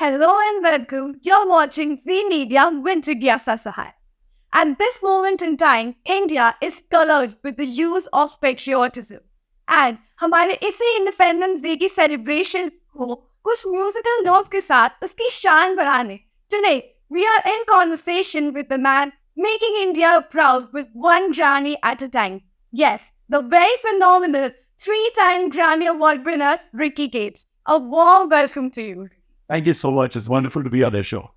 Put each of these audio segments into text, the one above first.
Hello and welcome. You're watching Z Media with Jigyasa Sahy. At this moment in time, India is colored with the use of patriotism. And हमारे इसी independence day की celebration को कुछ musical note के साथ उसकी शान बढ़ाने. Today, we are in conversation with the man making India proud with one Grammy at a time. Yes, the very phenomenal three-time Grammy Award winner, Ricky Kej. A warm welcome to you. Thank you so much. It's wonderful to be on this show.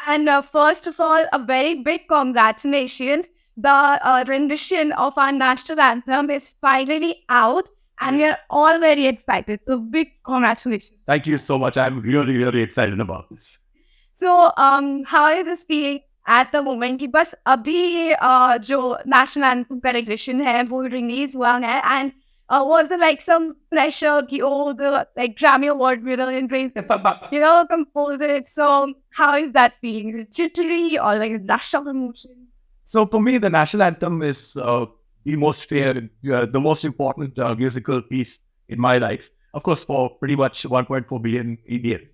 And first of all, a very big congratulations. The rendition of our national anthem is finally out and we are all very excited. So big congratulations. Thank you so much. I'm really excited about this. So how is this feeling at the moment? कि बस अभी जो national anthem का rendition है वो release हुआ है and was there like some pressure ki, the like Grammy Award winner in compose it. So how is that feeling? Is it jittery or like a rush of emotion? So for me, the national anthem is the most important musical piece in my life. Of course, for pretty much 1.4 billion Indians.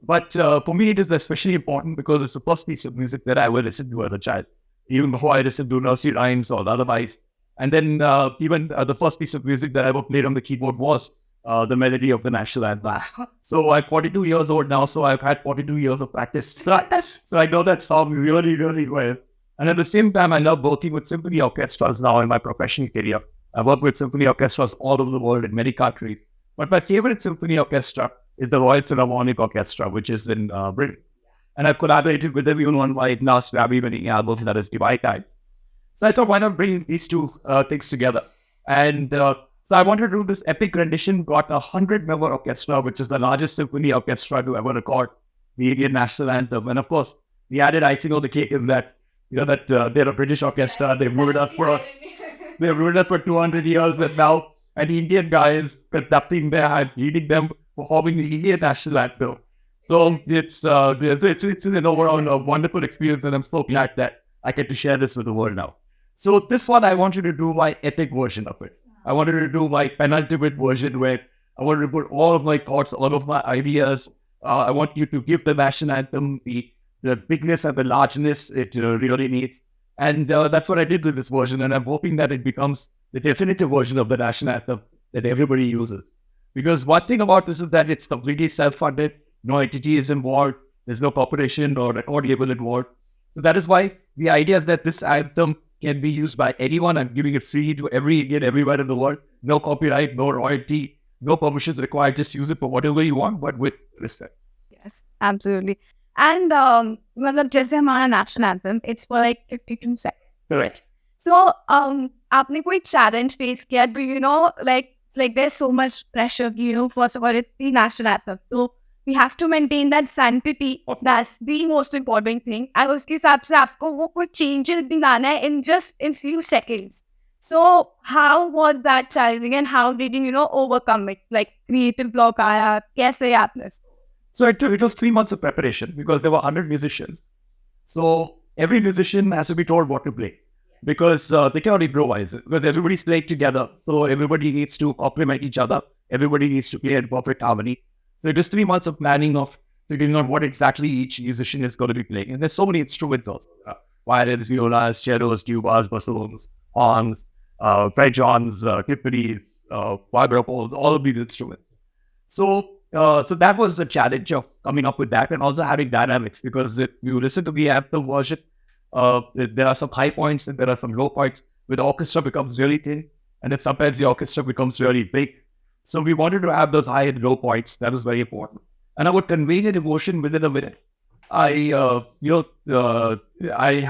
But for me, it is especially important because it's the first piece of music that I ever listened to as a child. Even before I listened to nursery rhymes or lullabies. And then even the first piece of music that I ever played on the keyboard was the melody of the national anthem. So I'm 42 years old now, so I've had 42 years of practice. So I know that song really well. And at the same time, I love working with symphony orchestras now in my professional career. I work with symphony orchestras all over the world in many countries. But my favorite symphony orchestra is the Royal Philharmonic Orchestra, which is in Britain. And I've collaborated with them even on my last Grammy-winning album, that is Divine Times. So I thought, why not bring these two things together? And so I wanted to do this epic rendition, got a 100-member orchestra, which is the largest symphony orchestra to ever record the Indian National Anthem. And of course, the added icing on the cake is that, they're a British orchestra. They've ruled us for 200 years, and now an Indian guy is conducting them, leading them, performing the Indian National Anthem. So it's an overall a wonderful experience, and I'm so glad that I get to share this with the world now. So this one, I wanted to do my epic version of it. I wanted to do my penultimate version where I wanted to put all of my thoughts, all of my ideas. I want you to give the national anthem the bigness and the largeness it really needs. And that's what I did with this version. And I'm hoping that it becomes the definitive version of the national anthem that everybody uses. Because one thing about this is that it's completely self-funded. No entity is involved. There's no corporation or record label involved. So that is why the idea is that this anthem can be used by anyone. I'm giving it free to every Indian, everywhere in the world. No copyright, no royalty, no permissions required. Just use it for whatever you want, but with respect. Yes, absolutely. And मतलब जैसे हमारा national anthem, it's for like 52 seconds. Correct. So आपने कोई challenge face किया? Do like there's so much pressure. First of all, it's the national anthem. So we have to maintain that sanctity. That's the most important thing. And उसके हिसाब से आपको वो कोई changes भी लाना है in few seconds. So how was that challenging and how did you overcome it? Like creative block आया, कैसे आपने? So it was 3 months of preparation because there were 100 musicians. So every musician has to be told what to play because they cannot improvise because everybody's playing together. So everybody needs to complement each other. Everybody needs to play in perfect harmony. So it was 3 months of planning of figuring out what exactly each musician is going to be playing. And there's so many instruments also. Violins, violas, cellos, tubas, bassoons, horns, French horns, timpanis, vibraphones, all of these instruments. So that was the challenge of coming up with that and also having dynamics because if you listen to the anthem version, there are some high points and there are some low points where the orchestra becomes really thin and then sometimes the orchestra becomes really big. So we wanted to have those high and low points. That was very important. And I would convey an emotion within a minute. I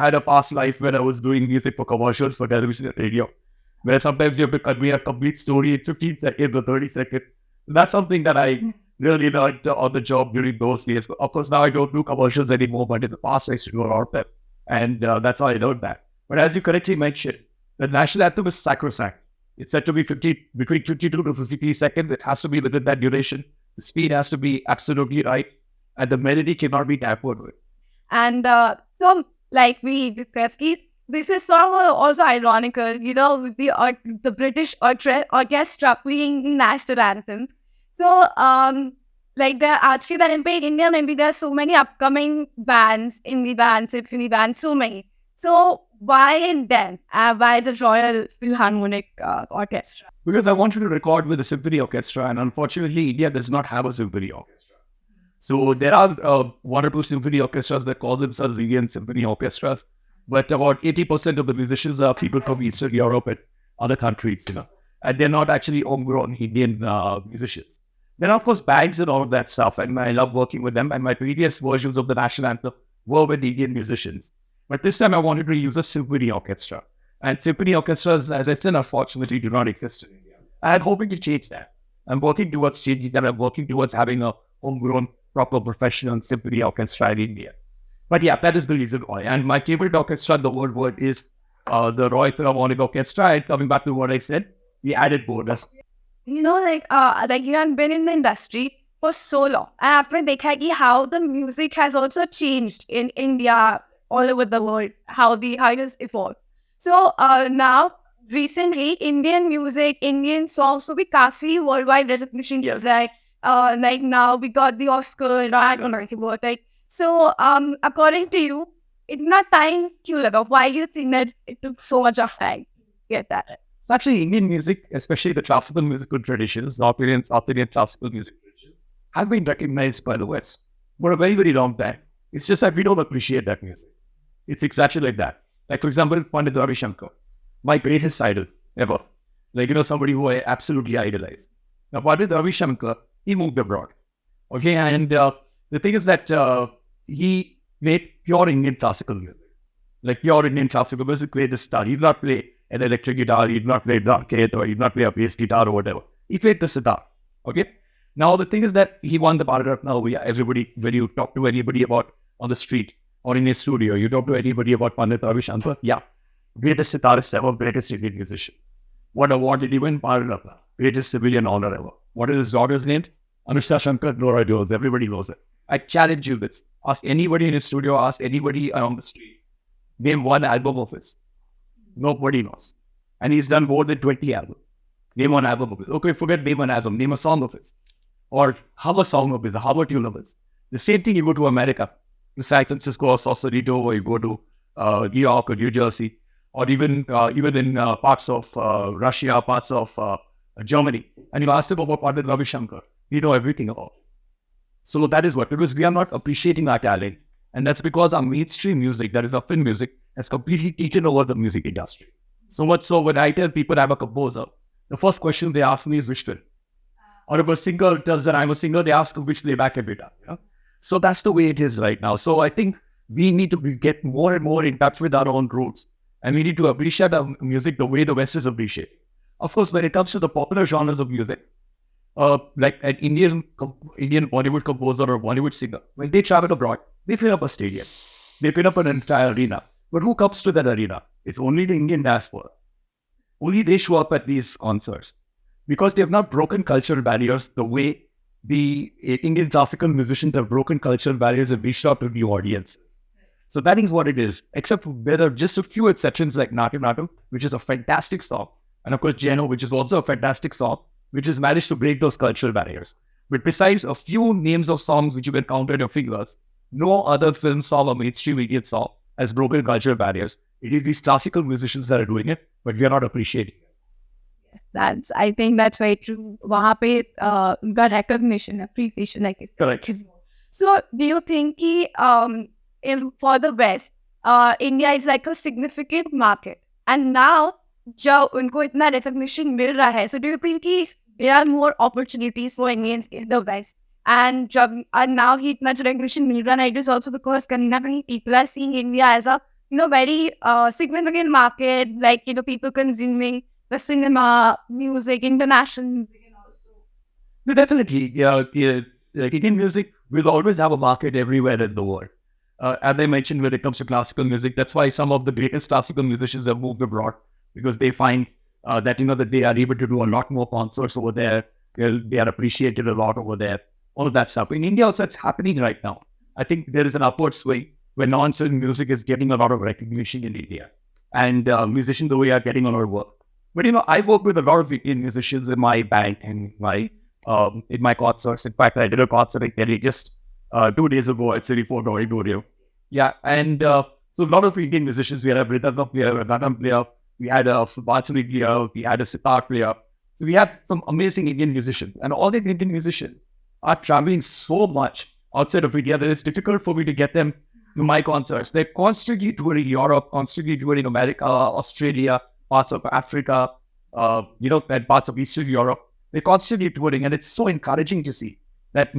had a past life where I was doing music for commercials for television and radio, where sometimes you have to convey a complete story in 15 seconds or 30 seconds. That's something that I really learned on the job during those days. Of course, now I don't do commercials anymore, but in the past I used to do a lot of them. And that's how I learned that. But as you correctly mentioned, the national anthem is sacrosanct. It's said to be between 52 to 53 seconds. It has to be within that duration. The speed has to be absolutely right. And the melody cannot be tampered with. And so, like we discussed, this is sort of also ironical, with the British orchestra playing the national anthem. So, like there actually that in India, maybe there are so many upcoming bands, indie bands, symphony bands, so many. So why in them? Why the Royal Philharmonic Orchestra? Because I wanted to record with the Symphony Orchestra, and unfortunately, India does not have a symphony orchestra. So there are one or two symphony orchestras that call themselves Indian Symphony Orchestras, but about 80% of the musicians are people from Eastern Europe and other countries, and they're not actually homegrown Indian musicians. Then, of course, bands and all of that stuff, and I love working with them. And my previous versions of the national anthem were with Indian musicians. But this time I wanted to use a symphony orchestra. And symphony orchestras, as I said, unfortunately do not exist in India. I'm hoping to change that. I'm working towards changing that. I'm working towards having a homegrown, proper professional symphony orchestra in India. But yeah, that is the reason why. And my favorite orchestra in the world is the Royal Philharmonic Orchestra. And coming back to what I said, we added bonus. Like you have been in the industry for so long. I have to देखा how the music has also changed in India, all over the world, how it has evolved. So now, recently, Indian music, Indian songs, so we काफी worldwide recognition. Yes. Like now we got the Oscar, right? Like, so according to you, itna time क्यों लगा? Why do you think that it took so much of time to get that? Actually, Indian music, especially the classical musical traditions, North Indian, South Indian classical music traditions, have been recognized by the West for a very, very long time. It's just that we don't appreciate that music. It's exactly like that. Like, for example, Pandit Ravi Shankar, my greatest idol ever. Like, somebody who I absolutely idolize. Now, Pandit Ravi Shankar, he moved abroad. Okay, and the thing is that he made pure Indian classical music. Like pure Indian classical music, play the star. He did not play an electric guitar, he did not play drum kit, or he did not play a bass guitar or whatever. He played the sitar. Okay? Now, the thing is that he won the Bharat Ratna. Everybody, when you talk to anybody about on the street or in a studio, you talk to anybody about Pandit Ravi Shankar, yeah, greatest sitarist ever, greatest Indian musician. What award did he win? Bharat Ratna. Greatest civilian honor ever. What is his daughter's name? Anushka Shankar, Nora Jones. Everybody knows it. I challenge you this. Ask anybody in a studio, ask anybody on the street. Name one album of his. Nobody knows. And he's done more than 20 albums. Name one album of his. Okay, forget name one album. Name a song of his. Or hum a song of his, hum a tune of his. The same thing you go to America, to San Francisco or Sausalito, or you go to New York or New Jersey, or even in parts of Russia, parts of Germany, and you ask them about Pandit Ravi Shankar, we know everything about it. So that is what, because we are not appreciating our talent. And that's because our mainstream music, that is our film music, has completely taken over the music industry. So much so, when I tell people I'm a composer, the first question they ask me is which film. Or if a singer tells that I'm a singer, they ask which playback have you done. So that's the way it is right now. So I think we need to get more and more in touch with our own roots. And we need to appreciate our music the way the West is appreciating. Of course, when it comes to the popular genres of music, like an Indian Bollywood composer or Bollywood singer, when they travel abroad, they fill up a stadium. They fill up an entire arena. But who comes to that arena? It's only the Indian diaspora. Only they show up at these concerts. Because they have not broken cultural barriers the way the Indian classical musicians have broken cultural barriers and reached out to new audiences. So that is what it is. Except there are just a few exceptions like Naatu Naatu, which is a fantastic song. And of course, Jeno, which is also a fantastic song, which has managed to break those cultural barriers. But besides a few names of songs which you can count on your fingers, no other film song or mainstream Indian song has broken cultural barriers. It is these classical musicians that are doing it, but we are not appreciating it. I think that's very true. वहाँ पे the recognition, appreciation, like it. Correct. So do you think for the West, India is like a significant market, and now जब उनको इतना recognition मिल रहा है, so do you think there are more opportunities for Indians in the West? And now he इतना recognition मिल रहा है, it is also because कहीं ना कहीं people are seeing India as a very significant market, like people consuming the cinema, music, international music, and also. No, definitely. Like Indian music will always have a market everywhere in the world. As I mentioned, when it comes to classical music, that's why some of the greatest classical musicians have moved abroad, because they find that that they are able to do a lot more concerts over there. They are appreciated a lot over there. All of that stuff. In India also, it's happening right now. I think there is an upward swing where non-film music is getting a lot of recognition in India. And musicians the way are getting a lot of work. But I work with a lot of Indian musicians in my band and my in my concerts. In fact, I did a concert in Delhi just 2 days ago at City Fort Auditorium. Yeah, and so a lot of Indian musicians. We had a Mridangam player, a Ratam player, we had a Bansuri player, we had a sitar player. So we had some amazing Indian musicians, and all these Indian musicians are traveling so much outside of India that it's difficult for me to get them to my concerts. They're constantly touring Europe, constantly touring America, Australia, parts of Africa, and parts of Eastern Europe. They're constantly touring, and it's so encouraging to see that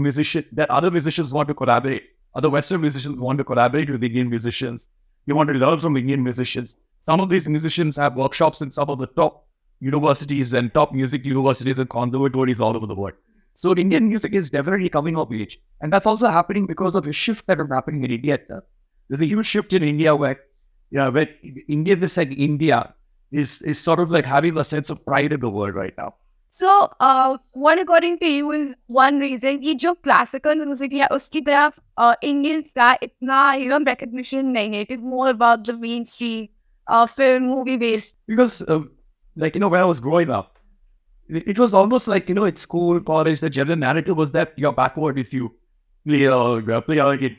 other musicians want to collaborate. Other Western musicians want to collaborate with Indian musicians. They want to learn from Indian musicians. Some of these musicians have workshops in some of the top universities and top music universities and conservatories all over the world. So Indian music is definitely coming of age. And that's also happening because of a shift that is happening in India itself. There's a huge shift in India where Indianness and India is sort of like having a sense of pride in the world right now. So, what according to you is one reason कि जो classical music है उसकी तरफ Indians का इतना recognition नहीं है. It is more about the mainstream film, movie based. Because when I was growing up, it was almost like at school, college, the general narrative was that you're backward if you play a Indian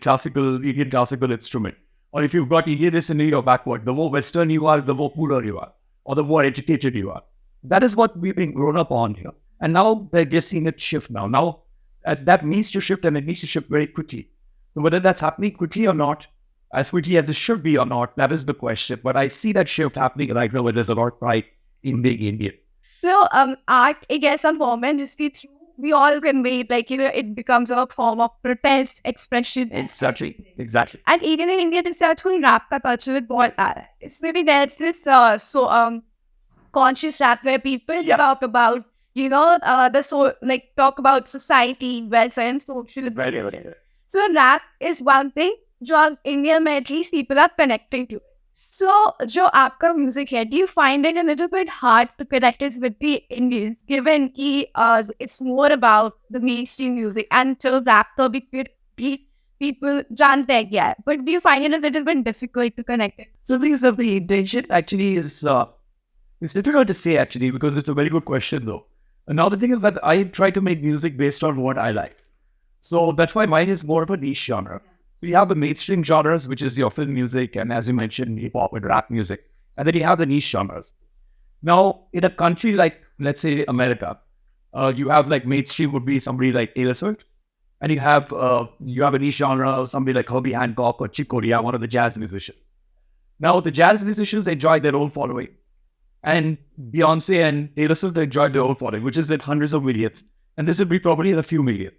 classical instrument, or if you've got Indianness in you, you're backward. The more Western you are, the more poorer you are, or the more educated you are. That is what we've been grown up on here. And now they're just seeing it shift now. Now that needs to shift, and it needs to shift very quickly. So whether that's happening quickly or not, as quickly as it should be or not, that is the question. But I see that shift happening right now where there's a lot of pride in being Indian. So art, I guess, a moment just through we all convey it becomes a form of protest, expression. Exactly. And even in India, there's actually rap ka culture with boy art. It's maybe there's this conscious rap where people talk about talk about society, welfare, and social. Right. So rap is one thing जो India में at least people are connecting to. So जो आपका music है, do you find it a little bit hard to connect it with the Indians, given कि it's more about the mainstream music and so rap तो भी people जानते हैं क्या है, but do you find it a little bit difficult to connect it? So things of the intention actually is it's difficult to say actually, because it's a very good question though. Another thing is that I try to make music based on what I like. So that's why mine is more of a niche genre. So you have the mainstream genres, which is your film music, and as you mentioned, hip hop and rap music. And then you have the niche genres. Now, in a country like, let's say, America, you have like mainstream would be somebody like Taylor Swift. And you have a niche genre of somebody like Herbie Hancock or Chick Corea, one of the jazz musicians. Now, the jazz musicians enjoy their own following. And Beyonce and Taylor Swift enjoyed their own following, which is in hundreds of millions. And this would be probably in a few millions.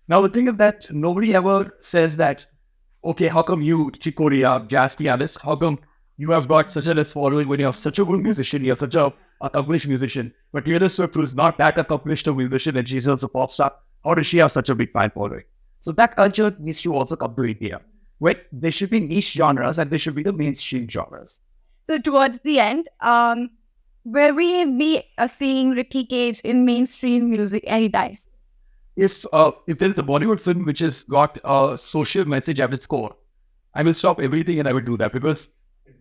Now, the thing is that nobody ever says that, okay, how come you, Chick Corea, jazz pianist, how come you have got such a less following when you're such a good musician, you're such a accomplished musician, but Taylor Swift, who's not that accomplished a musician and she's also a pop star, how does she have such a big fan following? So that culture needs to also come to India, where there should be niche genres and there should be the mainstream genres. So towards the end, where we be seeing Ricky Kej in mainstream music anytime? If there is a Bollywood film which has got a social message at its core, I will stop everything and I will do that. Because,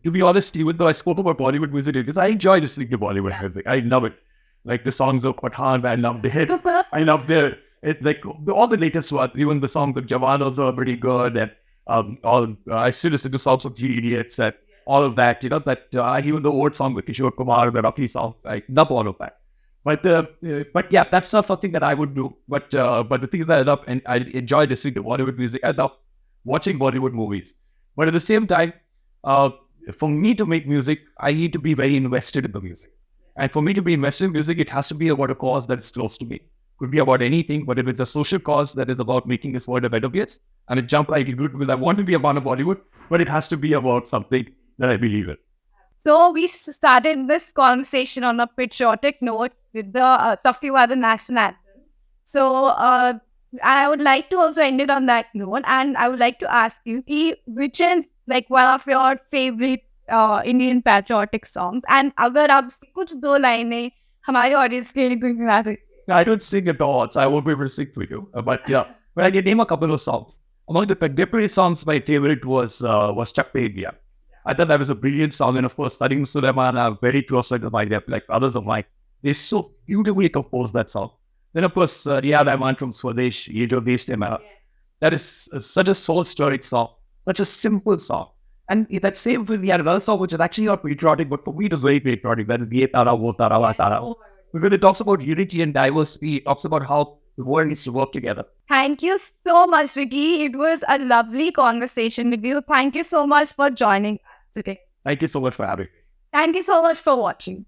to be honest, even though I spoke about Bollywood music, because I enjoy listening to Bollywood music, I love it. Like the songs of Pathan, I love it. I love all the latest ones. Even the songs of Jawan also are pretty good, and I still listen to songs of Three Idiots and all of that. Even the old song with Kishore Kumar, the Rafi songs, I love all of that. But yeah, that's not something that I would do. But the thing is that I love and I enjoy listening to Bollywood music. I love watching Bollywood movies. But at the same time, for me to make music, I need to be very invested in the music. And for me to be invested in music, it has to be about a cause that is close to me. Could be about anything, but if it's a social cause that is about making this world a better place, and it jump like it would, because I want to be a part of Bollywood, but it has to be about something that I believe in. So we started this conversation on a patriotic note with the talking about the national anthem. So I would like to also end it on that note, and I would like to ask you, which is like one of your favorite Indian patriotic songs, and अगर आप कुछ दो लाइनें हमारे audience के लिए गुनगुना सकते हैं. I don't sing at all, so I won't be able to sing for you. But I can name a couple of songs. Among the contemporary songs, my favorite was Chak Pe India. I thought that was a brilliant song, and of course, Salim Sulaiman are very close friends of mine, like others of mine. They so beautifully composed that song. Then, of course, Riya Rahman from Swadesh, Ye Jo Desh Te Mera. That is such a soul-stirring song, such a simple song. And in that same film, we had another song which is actually not patriotic, but for me it was very patriotic. That is Ye Tara, Wo Tara, Wa Tara. Because it talks about unity and diversity. It talks about how the world needs to work together. Thank you so much, Ricky. It was a lovely conversation with you. Thank you so much for joining us today. Thank you so much for having me. Thank you so much for watching.